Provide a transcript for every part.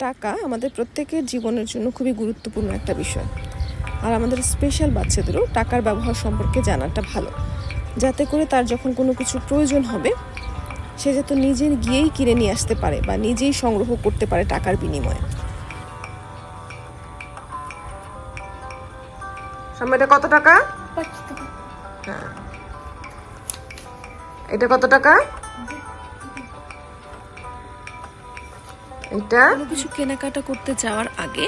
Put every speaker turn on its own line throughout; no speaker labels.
টাকা আমাদের প্রত্যেকের জীবনের জন্য খুবই গুরুত্বপূর্ণ একটা বিষয়। আর আমাদের স্পেশাল বাচ্চাদেরও টাকার ব্যবহার সম্পর্কে জানাটা ভালো, যাতে করে তার যখন কোনো কিছু প্রয়োজন হবে সে যাতে নিজে গিয়েই কিনে নিয়ে আসতে পারে বা নিজেই সংগ্রহ করতে পারে টাকার বিনিময়ে। এটা কত টাকা? হ্যাঁ, এটা কত টাকা? এটা কোনো কিছু কেনাকাটা করতে যাওয়ার আগে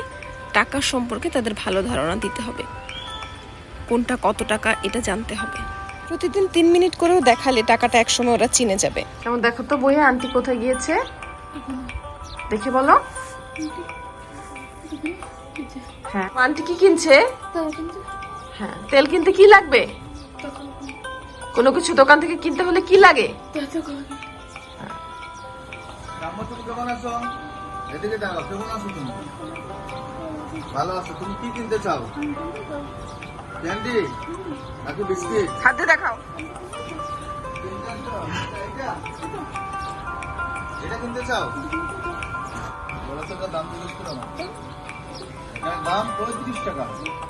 টাকা সম্পর্কে তাদের ভালো ধারণা দিতে হবে, কোনটা কত টাকা এটা জানতে হবে। প্রতিদিন 3 মিনিট করেও দেখালে টাকাটা একসময় ওরা চিনে যাবে। যেমন দেখো তো বইয়ে আন্টি কোথায় গিয়েছে, দেখে বলো। হ্যাঁ, আন্টি কি কিনছে? হ্যাঁ, তেল কিনতে কি লাগবে? কোনো কিছু দোকান থেকে কিনতে হলে কি লাগে?
ভালো আছো? তুমি কি কিনতে চাও? ক্যান্ডি নাকি বিস্কিট?
হাতে দেখাও।
এটা কিনতে চাও? দাম জিজ্ঞেস করো না। দাম 35 টাকা।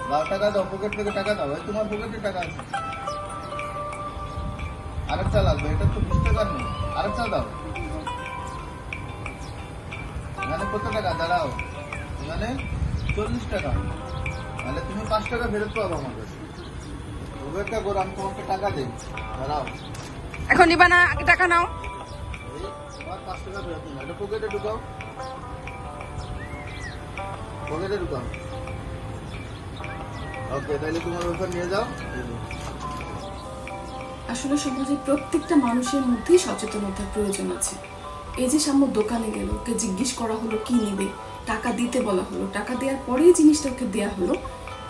12 টাকা দাও, পকেট থেকে টাকা দাও। তোমার পকেটে টাকা আছে। আরেকটা লাগবে, এটা তো 20 টাকা নেই। আরেকটা দাও। এখানে কত টাকা? দাঁড়াও, এখানে 40 টাকা। তাহলে তুমি 5 টাকা ফেরত পাবো আমার কাছে। ওয়েটটা করো, আমি তোমাকে টাকা দিই। দাঁড়াও,
এখন নিবা না, আগে টাকা নাও।
তোমার 5 টাকা ফেরত নেবো। এটা পকেটে ঢুকাও, পকেটে ঢুকাও। ওকে, তাহলে তোমার ওখানে নিয়ে যাও।
আসলে সমাজের প্রত্যেকটা মানুষের মধ্যেই সচেতনতার প্রয়োজন আছে। এই যে সামনে দোকানে গেল, ওকে জিজ্ঞেস করা হলো কি নেবে, টাকা দিতে বলা হলো, টাকা দেওয়ার পরেই জিনিসটা ওকে দেওয়া হলো।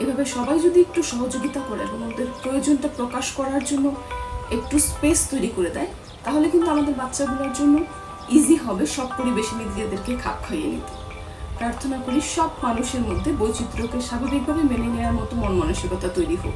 এভাবে সবাই যদি একটু সহযোগিতা করে এবং ওদের প্রয়োজনটা প্রকাশ করার জন্য একটু স্পেস তৈরি করে দেয়, তাহলে কিন্তু আমাদের বাচ্চাগুলোর জন্য ইজি হবে সব পরিবেশে নিজেদেরকে খাপ খাইয়ে নিতে। প্রার্থনা করি সব মানুষের মধ্যে বৈচিত্র্যকে স্বাভাবিকভাবে মেনে নেওয়ার মতো মন মানসিকতা তৈরি হোক।